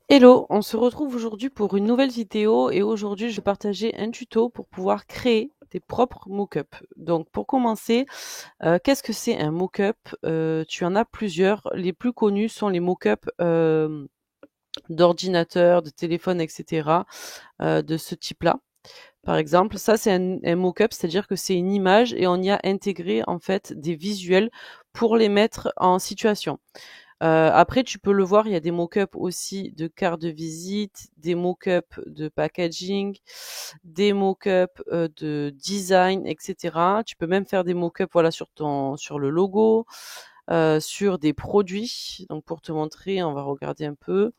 Hello, on se retrouve aujourd'hui pour une nouvelle vidéo et aujourd'hui je vais partager un tuto pour pouvoir créer tes propres mock-up. Donc pour commencer, qu'est-ce que c'est un mock-up? Tu en as plusieurs. Les plus connus sont les mock-up d'ordinateur, de téléphone, etc. De ce type-là. Par exemple, ça c'est un mock-up, c'est-à-dire que c'est une image et on y a intégré en fait des visuels pour les mettre en situation. Après, tu peux le voir, il y a des mock-up aussi de cartes de visite, des mock-up de packaging, des mock-up de design, etc. Tu peux même faire des mock-up, voilà, sur le logo, sur des produits. Donc pour te montrer, on va regarder un peu,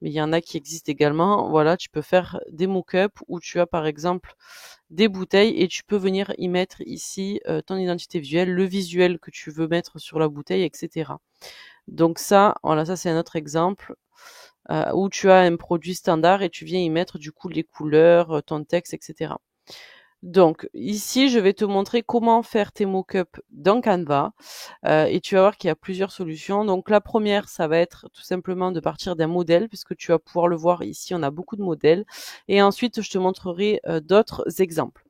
mais il y en a qui existent également. Voilà, tu peux faire des mock-up où tu as par exemple des bouteilles et tu peux venir y mettre ici ton identité visuelle, le visuel que tu veux mettre sur la bouteille, etc. Donc ça, voilà, ça c'est un autre exemple où tu as un produit standard et tu viens y mettre du coup les couleurs, ton texte, etc. Donc ici, je vais te montrer comment faire tes mock-up dans Canva et tu vas voir qu'il y a plusieurs solutions. Donc la première, ça va être tout simplement de partir d'un modèle puisque tu vas pouvoir le voir ici, on a beaucoup de modèles. Et ensuite, je te montrerai d'autres exemples.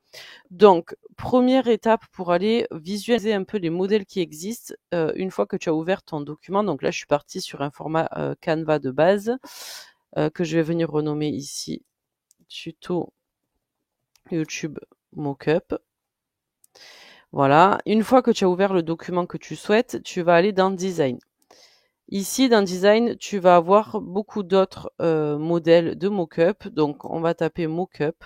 Donc, première étape pour aller visualiser un peu les modèles qui existent, une fois que tu as ouvert ton document. Donc là, je suis partie sur un format Canva de base que je vais venir renommer ici tuto YouTube Mockup. Voilà. Une fois que tu as ouvert le document que tu souhaites, tu vas aller dans Design. Ici, dans Design, tu vas avoir beaucoup d'autres modèles de mockup. Donc, on va taper Mockup.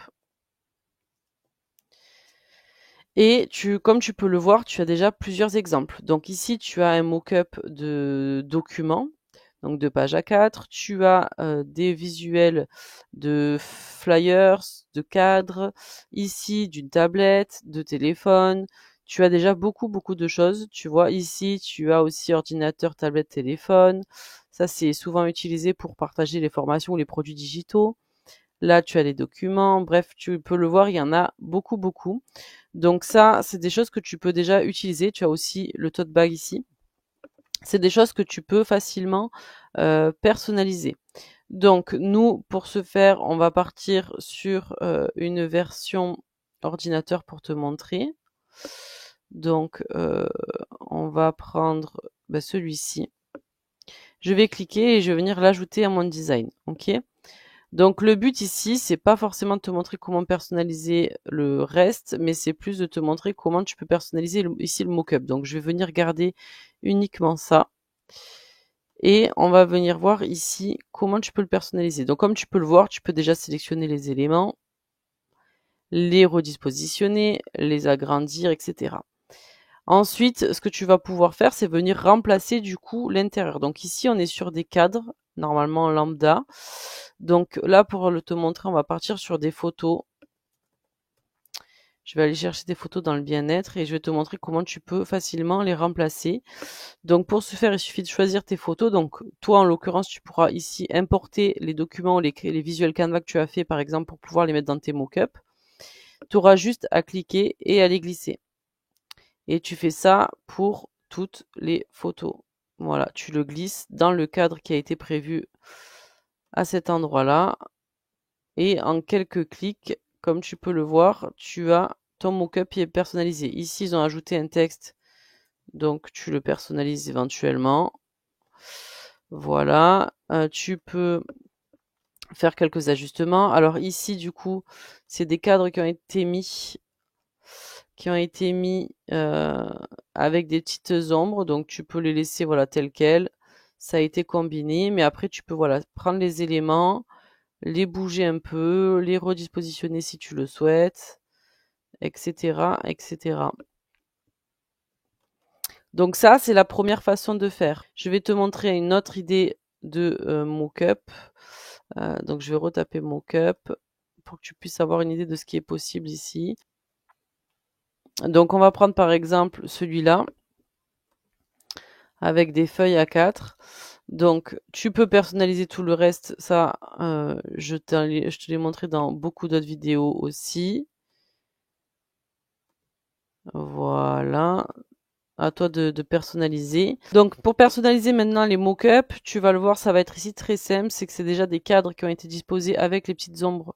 Et comme tu peux le voir, tu as déjà plusieurs exemples. Donc ici, tu as un mock-up de document, donc de page A4. Tu as des visuels de flyers, de cadres, ici d'une tablette, de téléphone. Tu as déjà beaucoup de choses. Tu vois, ici, tu as aussi ordinateur, tablette, téléphone. Ça, c'est souvent utilisé pour partager les formations ou les produits digitaux. Là, tu as les documents. Bref, tu peux le voir, il y en a beaucoup. Donc ça, c'est des choses que tu peux déjà utiliser. Tu as aussi le tote bag ici. C'est des choses que tu peux facilement personnaliser. Donc nous, pour ce faire, on va partir sur une version ordinateur pour te montrer. Donc on va prendre celui-ci. Je vais cliquer et je vais venir l'ajouter à mon design. Ok. Donc le but ici, c'est pas forcément de te montrer comment personnaliser le reste, mais c'est plus de te montrer comment tu peux personnaliser ici le mock-up. Donc je vais venir garder uniquement ça. Et on va venir voir ici comment tu peux le personnaliser. Donc comme tu peux le voir, tu peux déjà sélectionner les éléments, les redispositionner, les agrandir, etc. Ensuite, ce que tu vas pouvoir faire, c'est venir remplacer du coup l'intérieur. Donc ici, on est sur des cadres, normalement lambda. Donc là, pour te montrer, on va partir sur des photos. Je vais aller chercher des photos dans le bien-être et je vais te montrer comment tu peux facilement les remplacer. Donc pour ce faire, il suffit de choisir tes photos. Donc toi, en l'occurrence, tu pourras ici importer les documents, les visuels Canva que tu as fait, par exemple, pour pouvoir les mettre dans tes mock-up. Tu auras juste à cliquer et à les glisser. Et tu fais ça pour toutes les photos. Voilà, tu le glisses dans le cadre qui a été prévu à cet endroit-là. Et en quelques clics, comme tu peux le voir, tu as ton mock-up qui est personnalisé. Ici, ils ont ajouté un texte, donc tu le personnalises éventuellement. Voilà, tu peux faire quelques ajustements. Alors ici, du coup, c'est des cadres qui ont été mis avec des petites ombres, donc tu peux les laisser voilà tels quels. Ça a été combiné, mais après tu peux voilà prendre les éléments, les bouger un peu, les redispositionner si tu le souhaites, etc. Donc ça, c'est la première façon de faire. Je vais te montrer une autre idée de mock-up. Donc je vais retaper mock-up pour que tu puisses avoir une idée de ce qui est possible ici. Donc on va prendre par exemple celui-là avec des feuilles A4. Donc tu peux personnaliser tout le reste. Ça, je te l'ai montré dans beaucoup d'autres vidéos aussi. Voilà. à toi de personnaliser. Donc pour personnaliser maintenant les mock-ups, tu vas le voir, ça va être ici très simple, c'est que c'est déjà des cadres qui ont été disposés avec les petites ombres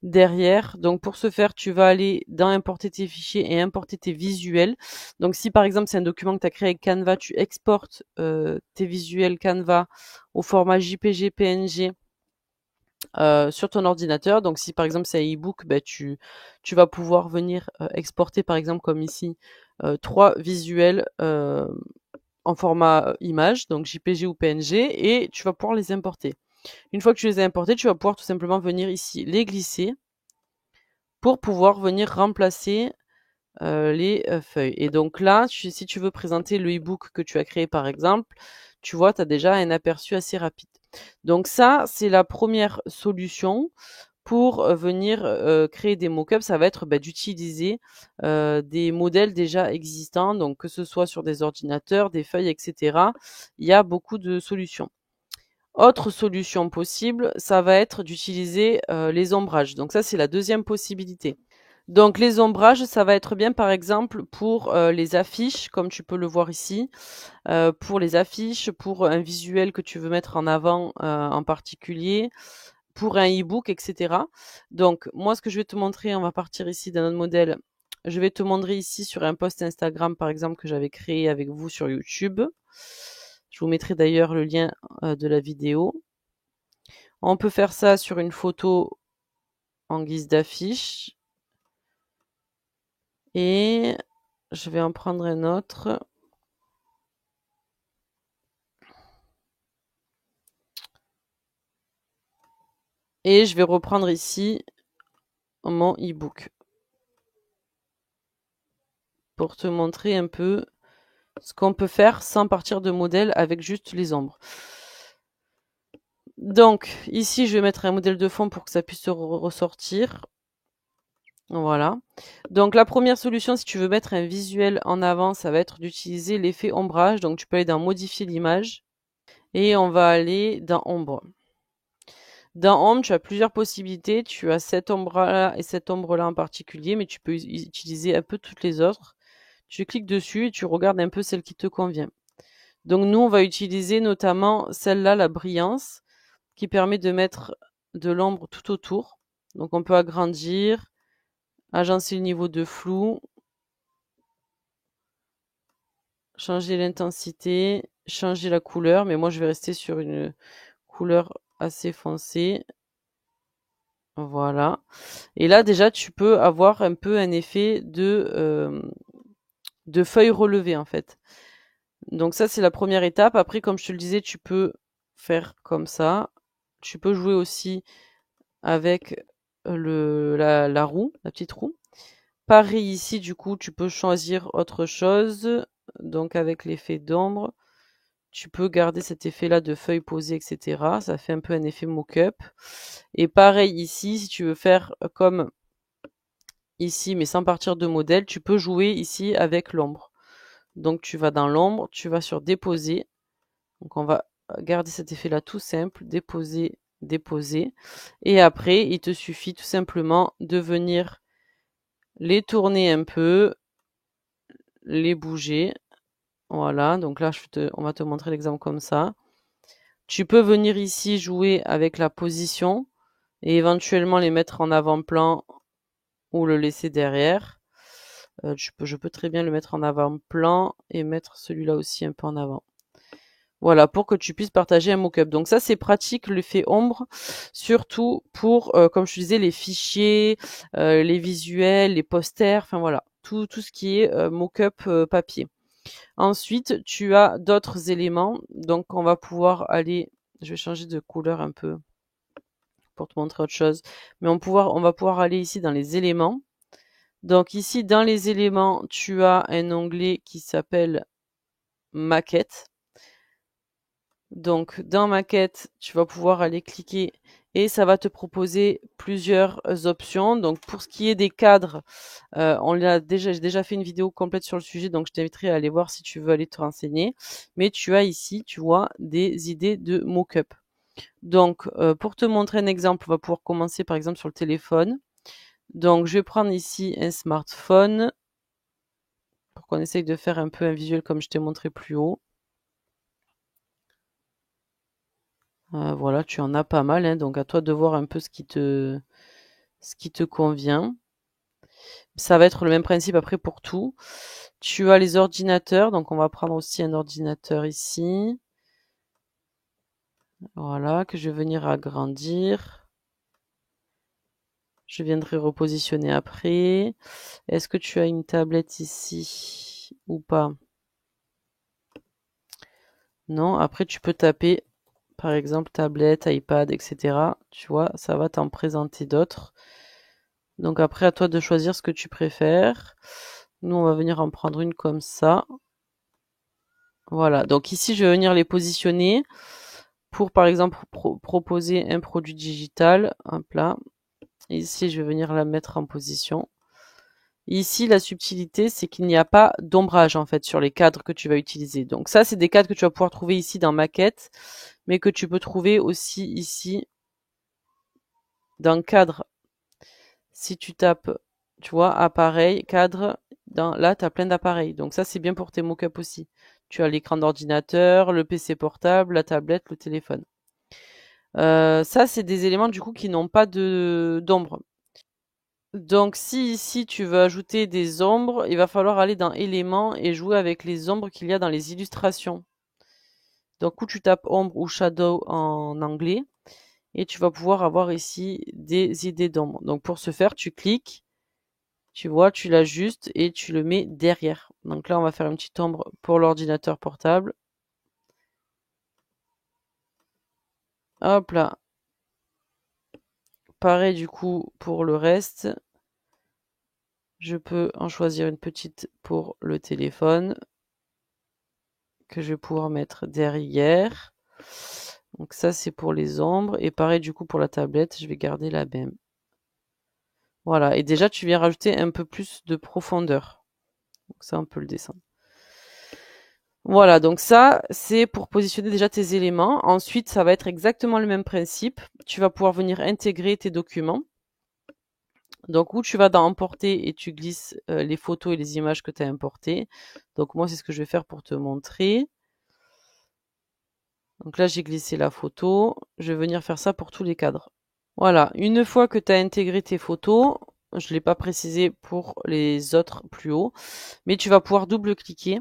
derrière. Donc pour ce faire, tu vas aller dans importer tes fichiers et importer tes visuels. Donc si par exemple c'est un document que tu as créé avec Canva, tu exportes tes visuels Canva au format JPG, PNG sur ton ordinateur. Donc si par exemple c'est un e-book, ben, tu vas pouvoir venir exporter par exemple comme ici 3 visuels en format image, donc JPG ou PNG, et tu vas pouvoir les importer. Une fois que tu les as importés, tu vas pouvoir tout simplement venir ici les glisser pour pouvoir venir remplacer les feuilles. Et donc là, si tu veux présenter le e-book que tu as créé par exemple, tu vois, tu as déjà un aperçu assez rapide. Donc ça, c'est la première solution pour venir créer des mock-ups. Ça va être d'utiliser des modèles déjà existants, donc que ce soit sur des ordinateurs, des feuilles, etc. Il y a beaucoup de solutions. Autre solution possible, ça va être d'utiliser les ombrages. Donc ça, c'est la deuxième possibilité. Donc les ombrages, ça va être bien par exemple pour les affiches, comme tu peux le voir ici, pour les affiches, pour un visuel que tu veux mettre en avant en particulier, pour un e-book, etc. Donc moi, ce que je vais te montrer, on va partir ici d'un autre modèle. Je vais te montrer ici sur un post Instagram, par exemple, que j'avais créé avec vous sur YouTube. Je vous mettrai d'ailleurs le lien de la vidéo. On peut faire ça sur une photo en guise d'affiche. Et je vais en prendre un autre. Et je vais reprendre ici mon e-book pour te montrer un peu ce qu'on peut faire sans partir de modèle avec juste les ombres. Donc ici, je vais mettre un modèle de fond pour que ça puisse se ressortir. Voilà. Donc la première solution, si tu veux mettre un visuel en avant, ça va être d'utiliser l'effet ombrage. Donc tu peux aller dans modifier l'image et on va aller dans ombre. Dans Ombre, tu as plusieurs possibilités. Tu as cette ombre-là et cette ombre-là en particulier, mais tu peux utiliser un peu toutes les autres. Tu cliques dessus et tu regardes un peu celle qui te convient. Donc nous, on va utiliser notamment celle-là, la brillance, qui permet de mettre de l'ombre tout autour. Donc on peut agrandir, agencer le niveau de flou, changer l'intensité, changer la couleur, mais moi je vais rester sur une couleur assez foncée. Voilà. Et là, déjà, tu peux avoir un peu un effet de feuilles relevées, en fait. Donc ça, c'est la première étape. Après, comme je te le disais, tu peux faire comme ça. Tu peux jouer aussi avec la roue, la petite roue. Pareil ici, du coup, tu peux choisir autre chose. Donc avec l'effet d'ombre, tu peux garder cet effet-là de feuilles posées, etc. Ça fait un peu un effet mock-up. Et pareil ici, si tu veux faire comme ici, mais sans partir de modèle, tu peux jouer ici avec l'ombre. Donc tu vas dans l'ombre, tu vas sur déposer. Donc on va garder cet effet-là tout simple, déposer, déposer. Et après, il te suffit tout simplement de venir les tourner un peu, les bouger. Voilà, donc là, on va te montrer l'exemple comme ça. Tu peux venir ici jouer avec la position et éventuellement les mettre en avant-plan ou le laisser derrière. Je peux très bien le mettre en avant-plan et mettre celui-là aussi un peu en avant. Voilà, pour que tu puisses partager un mock-up. Donc ça, c'est pratique, l'effet ombre, surtout pour, comme je te disais, les fichiers, les visuels, les posters, enfin voilà, tout ce qui est mock-up papier. Ensuite, tu as d'autres éléments. Donc on va pouvoir aller, je vais changer de couleur un peu pour te montrer autre chose, mais on va pouvoir aller ici dans les éléments. Donc ici, dans les éléments, tu as un onglet qui s'appelle maquette. Donc dans maquette, tu vas pouvoir aller cliquer et ça va te proposer plusieurs options. Donc pour ce qui est des cadres, j'ai déjà fait une vidéo complète sur le sujet, donc je t'inviterai à aller voir si tu veux aller te renseigner. Mais tu as ici, tu vois, des idées de mock-up. Donc pour te montrer un exemple, on va pouvoir commencer par exemple sur le téléphone. Donc je vais prendre ici un smartphone. pour qu'on essaye de faire un peu un visuel comme je t'ai montré plus haut. Voilà, tu en as pas mal, hein, donc à toi de voir un peu ce qui te convient. Ça va être le même principe après pour tout. Tu as les ordinateurs, donc on va prendre aussi un ordinateur ici. Voilà, que je vais venir agrandir. Je viendrai repositionner après. Est-ce que tu as une tablette ici ou pas? Non, après tu peux taper par exemple tablette, iPad, etc. Tu vois, ça va t'en présenter d'autres. Donc après à toi de choisir ce que tu préfères. Nous on va venir en prendre une comme ça. Voilà, donc ici je vais venir les positionner pour par exemple proposer un produit digital. Hop là. Ici je vais venir la mettre en position. Ici, la subtilité, c'est qu'il n'y a pas d'ombrage en fait sur les cadres que tu vas utiliser. Donc ça, c'est des cadres que tu vas pouvoir trouver ici dans Maquette, mais que tu peux trouver aussi ici dans Cadre. Si tu tapes, tu vois, appareil, cadre, là, tu as plein d'appareils. Donc ça, c'est bien pour tes mock-ups aussi. Tu as l'écran d'ordinateur, le PC portable, la tablette, le téléphone. Ça, c'est des éléments du coup qui n'ont pas d'ombre. Donc si ici tu veux ajouter des ombres, il va falloir aller dans éléments et jouer avec les ombres qu'il y a dans les illustrations. Donc où tu tapes ombre ou shadow en anglais et tu vas pouvoir avoir ici des idées d'ombre. Donc pour ce faire, tu cliques, tu vois, tu l'ajustes et tu le mets derrière. Donc là, on va faire une petite ombre pour l'ordinateur portable. Hop là. Pareil du coup pour le reste. Je peux en choisir une petite pour le téléphone que je vais pouvoir mettre derrière. Donc ça, c'est pour les ombres. Et pareil, du coup, pour la tablette, je vais garder la même. Voilà. Et déjà, tu viens rajouter un peu plus de profondeur. Donc ça, on peut le descendre. Voilà. Donc ça, c'est pour positionner déjà tes éléments. Ensuite, ça va être exactement le même principe. Tu vas pouvoir venir intégrer tes documents. Donc, où tu vas dans emporter et tu glisses les photos et les images que tu as importées. Donc, moi, c'est ce que je vais faire pour te montrer. Donc là, j'ai glissé la photo. Je vais venir faire ça pour tous les cadres. Voilà, une fois que tu as intégré tes photos, je ne l'ai pas précisé pour les autres plus haut, mais tu vas pouvoir double-cliquer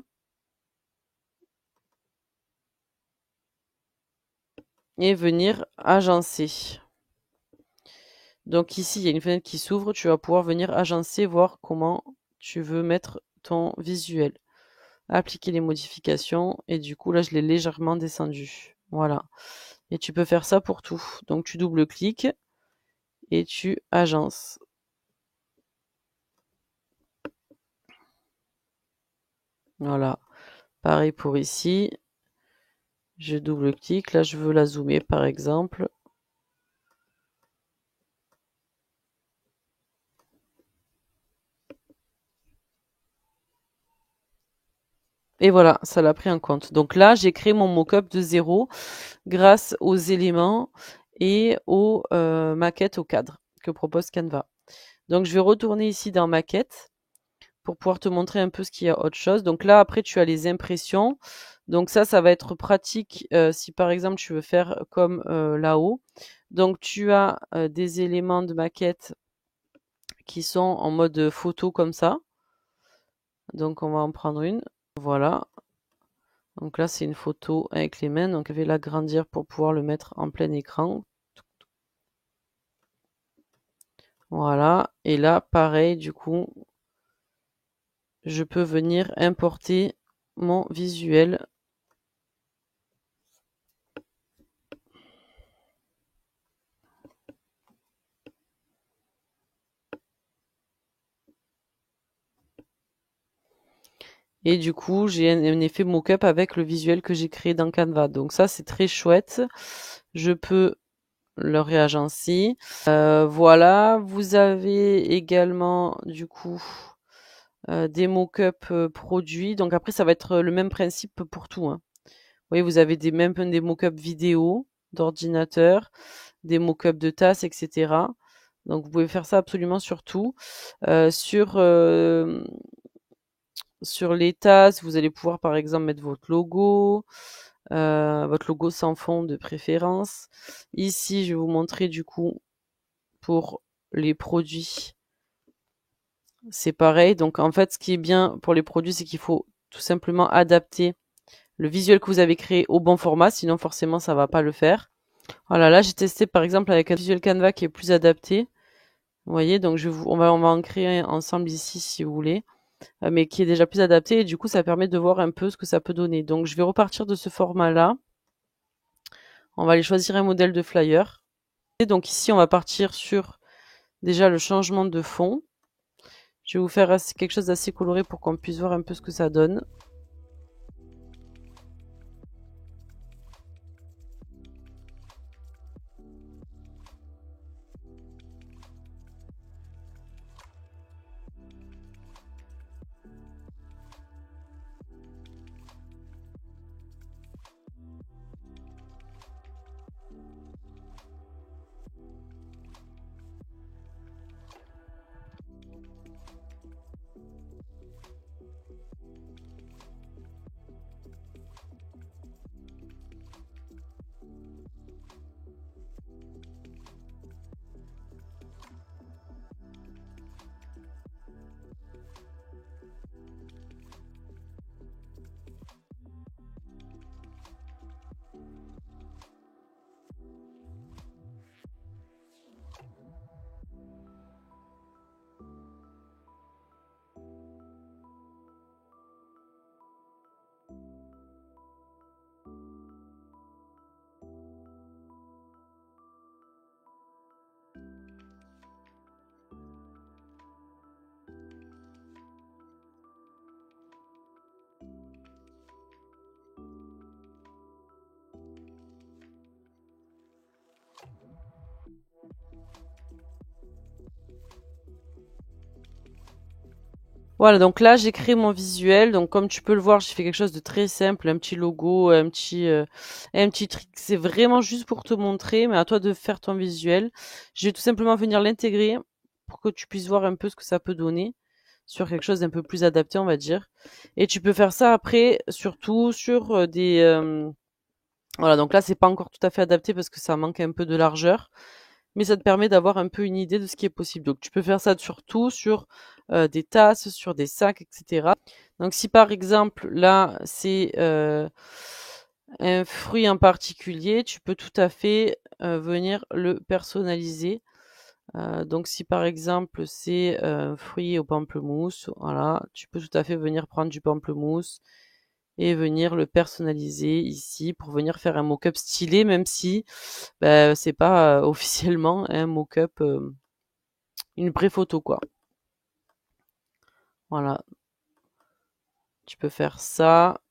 et venir agencer. Donc ici, il y a une fenêtre qui s'ouvre, tu vas pouvoir venir agencer, voir comment tu veux mettre ton visuel. Appliquer les modifications et du coup là, je l'ai légèrement descendu. Voilà. Et tu peux faire ça pour tout. Donc tu double-cliques et tu agences. Voilà. Pareil pour ici. Je double-clique. Là, je veux la zoomer par exemple. Et voilà, ça l'a pris en compte. Donc là, j'ai créé mon mock-up de zéro grâce aux éléments et aux maquettes au cadre que propose Canva. Donc je vais retourner ici dans Maquette pour pouvoir te montrer un peu ce qu'il y a autre chose. Donc là, après, tu as les impressions. Donc ça va être pratique si par exemple tu veux faire comme là-haut. Donc tu as des éléments de maquette qui sont en mode photo comme ça. Donc on va en prendre une. Voilà. Donc là, c'est une photo avec les mains. Donc je vais l'agrandir pour pouvoir le mettre en plein écran. Voilà. Et là, pareil, du coup, je peux venir importer mon visuel. Et du coup, j'ai un effet mock-up avec le visuel que j'ai créé dans Canva. Donc ça, c'est très chouette. Je peux le réagencer. Voilà. Vous avez également, du coup, des mock-up produits. Donc après, ça va être le même principe pour tout. Hein. Vous voyez, vous avez même des mock-up vidéo d'ordinateur, des mock-up de tasses, etc. Donc vous pouvez faire ça absolument sur tout. sur les tasses, vous allez pouvoir par exemple mettre votre logo sans fond de préférence. Ici, je vais vous montrer du coup pour les produits. C'est pareil. Donc en fait, ce qui est bien pour les produits, c'est qu'il faut tout simplement adapter le visuel que vous avez créé au bon format, sinon forcément ça va pas le faire. Voilà, là j'ai testé par exemple avec un visuel Canva qui est plus adapté. Vous voyez, donc on va en créer un ensemble ici si vous voulez, mais qui est déjà plus adapté et du coup ça permet de voir un peu ce que ça peut donner. Donc je vais repartir de ce format-là. On va aller choisir un modèle de flyer. Et donc ici on va partir sur déjà le changement de fond. Je vais vous faire quelque chose d'assez coloré pour qu'on puisse voir un peu ce que ça donne. Voilà, donc là j'ai créé mon visuel. Donc comme tu peux le voir, j'ai fait quelque chose de très simple, un petit logo, un petit trick. C'est vraiment juste pour te montrer, mais à toi de faire ton visuel. Je vais tout simplement venir l'intégrer pour que tu puisses voir un peu ce que ça peut donner sur quelque chose d'un peu plus adapté, on va dire. Et tu peux faire ça après, surtout sur voilà, donc là c'est pas encore tout à fait adapté parce que ça manque un peu de largeur, mais ça te permet d'avoir un peu une idée de ce qui est possible. Donc tu peux faire ça surtout sur des tasses, sur des sacs, etc. Donc si par exemple là c'est un fruit en particulier, tu peux tout à fait venir le personnaliser. Donc si par exemple c'est un fruit au pamplemousse, voilà, tu peux tout à fait venir prendre du pamplemousse et venir le personnaliser ici pour venir faire un mock-up stylé, même si c'est pas officiellement un mock-up, une pré-photo quoi. Voilà, tu peux faire ça,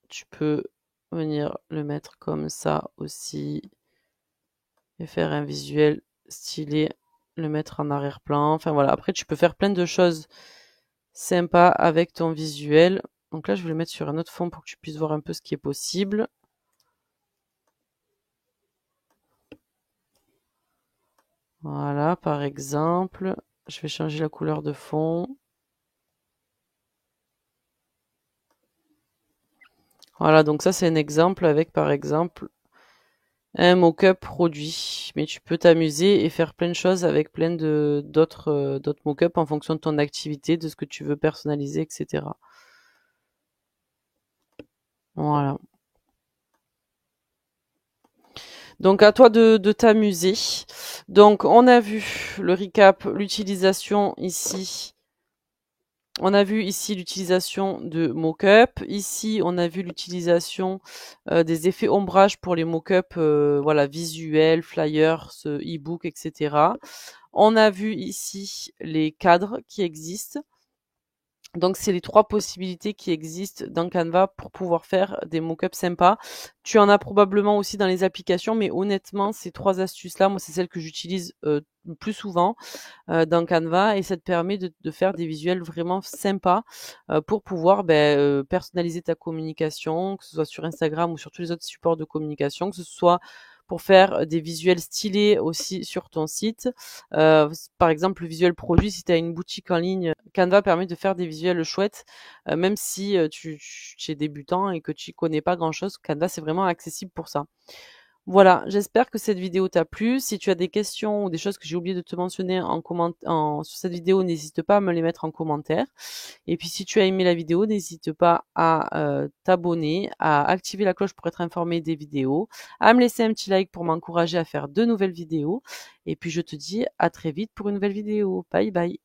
tu peux venir le mettre comme ça aussi et faire un visuel stylé, le mettre en arrière-plan. Enfin voilà, après tu peux faire plein de choses sympas avec ton visuel. Donc là, je vais le mettre sur un autre fond pour que tu puisses voir un peu ce qui est possible. Voilà, par exemple, je vais changer la couleur de fond. Voilà, donc ça c'est un exemple avec par exemple un mock-up produit. Mais tu peux t'amuser et faire plein de choses avec plein de d'autres mock-up en fonction de ton activité, de ce que tu veux personnaliser, etc. Voilà. Donc à toi de t'amuser. Donc on a vu le recap, l'utilisation ici. On a vu ici l'utilisation de mock-up. Ici, on a vu l'utilisation des effets ombrage pour les mock-up, voilà, visuels, flyers, e-book, etc. On a vu ici les cadres qui existent. Donc, c'est les 3 possibilités qui existent dans Canva pour pouvoir faire des mock-ups sympas. Tu en as probablement aussi dans les applications, mais honnêtement, ces 3 astuces-là, moi, c'est celles que j'utilise le plus souvent dans Canva et ça te permet de faire des visuels vraiment sympas pour pouvoir personnaliser ta communication, que ce soit sur Instagram ou sur tous les autres supports de communication, que ce soit pour faire des visuels stylés aussi sur ton site. Par exemple, le visuel produit, si tu as une boutique en ligne, Canva permet de faire des visuels chouettes, même si tu es débutant et que tu connais pas grand-chose. Canva, c'est vraiment accessible pour ça. Voilà, j'espère que cette vidéo t'a plu. Si tu as des questions ou des choses que j'ai oublié de te mentionner sur cette vidéo, n'hésite pas à me les mettre en commentaire. Et puis si tu as aimé la vidéo, n'hésite pas à t'abonner, à activer la cloche pour être informé des vidéos, à me laisser un petit like pour m'encourager à faire de nouvelles vidéos. Et puis je te dis à très vite pour une nouvelle vidéo. Bye bye.